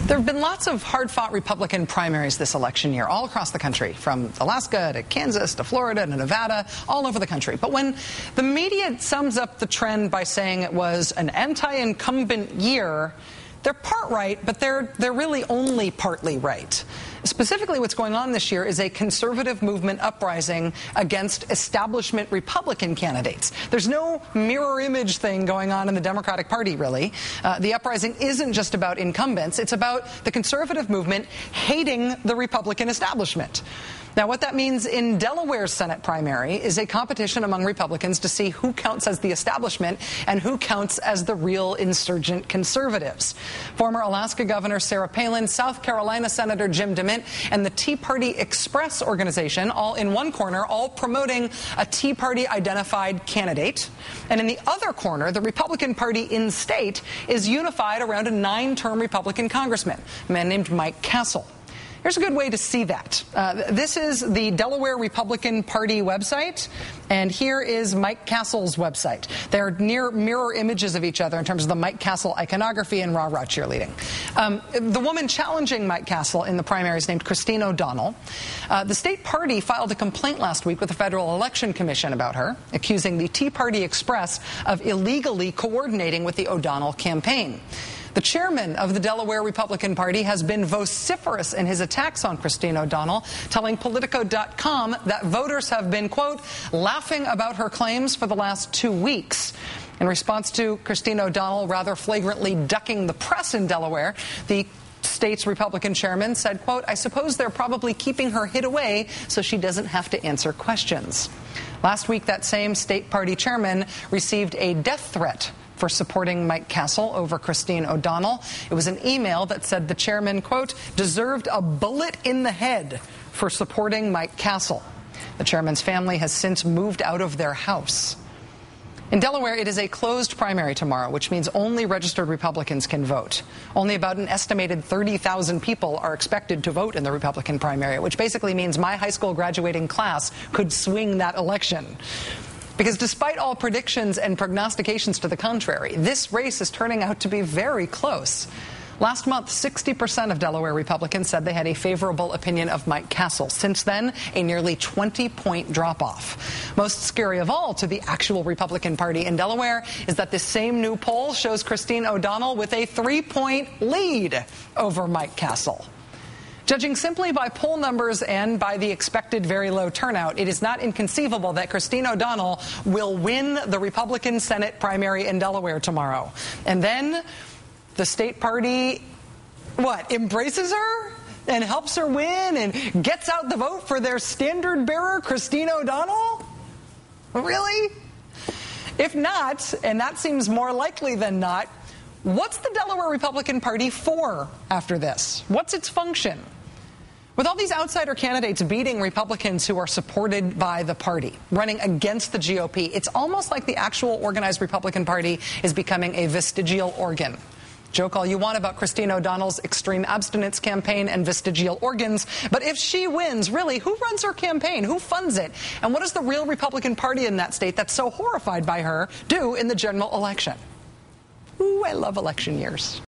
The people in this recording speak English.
There have been lots of hard-fought Republican primaries this election year, all across the country, from Alaska to Kansas to Florida to Nevada, all over the country. But when the media sums up the trend by saying it was an anti-incumbent year, they're part right, but they're really only partly right. Specifically, what's going on this year is a conservative movement uprising against establishment Republican candidates. There's no mirror image thing going on in the Democratic Party, really. The uprising isn't just about incumbents. It's about the conservative movement hating the Republican establishment. Now, what that means in Delaware's Senate primary is a competition among Republicans to see who counts as the establishment and who counts as the real insurgent conservatives. Former Alaska Governor Sarah Palin, South Carolina Senator Jim DeMint, and the Tea Party Express organization, all in one corner, all promoting a Tea Party-identified candidate. And in the other corner, the Republican Party in state is unified around a 9-term Republican congressman, a man named Mike Castle. Here's a good way to see that. This is the Delaware Republican Party website, and here is Mike Castle's website. They're near mirror images of each other in terms of the Mike Castle iconography and rah-rah cheerleading. The woman challenging Mike Castle in the primary is named Christine O'Donnell. The state party filed a complaint last week with the Federal Election Commission about her, accusing the Tea Party Express of illegally coordinating with the O'Donnell campaign. The chairman of the Delaware Republican Party has been vociferous in his attacks on Christine O'Donnell, telling Politico.com that voters have been, quote, laughing about her claims for the last 2 weeks. In response to Christine O'Donnell rather flagrantly ducking the press in Delaware, the state's Republican chairman said, quote, I suppose they're probably keeping her hid away so she doesn't have to answer questions. Last week, that same state party chairman received a death threat for supporting Mike Castle over Christine O'Donnell. It was an email that said the chairman, quote, deserved a bullet in the head for supporting Mike Castle. The chairman's family has since moved out of their house. In Delaware, it is a closed primary tomorrow, which means only registered Republicans can vote. Only about an estimated 30,000 people are expected to vote in the Republican primary, which basically means my high school graduating class could swing that election. Because despite all predictions and prognostications to the contrary, this race is turning out to be very close. Last month, 60% of Delaware Republicans said they had a favorable opinion of Mike Castle. Since then, a nearly 20-point drop-off. Most scary of all to the actual Republican Party in Delaware is that this same new poll shows Christine O'Donnell with a 3-point lead over Mike Castle. Judging simply by poll numbers and by the expected very low turnout, it is not inconceivable that Christine O'Donnell will win the Republican Senate primary in Delaware tomorrow. And then the state party, embraces her and helps her win and gets out the vote for their standard bearer, Christine O'Donnell? Really? If not, and that seems more likely than not, what's the Delaware Republican Party for after this? What's its function? With all these outsider candidates beating Republicans who are supported by the party, running against the GOP, it's almost like the actual organized Republican Party is becoming a vestigial organ. Joke all you want about Christine O'Donnell's extreme abstinence campaign and vestigial organs, but if she wins, really, who runs her campaign? Who funds it? And what does the real Republican Party in that state that's so horrified by her do in the general election? Ooh, I love election years.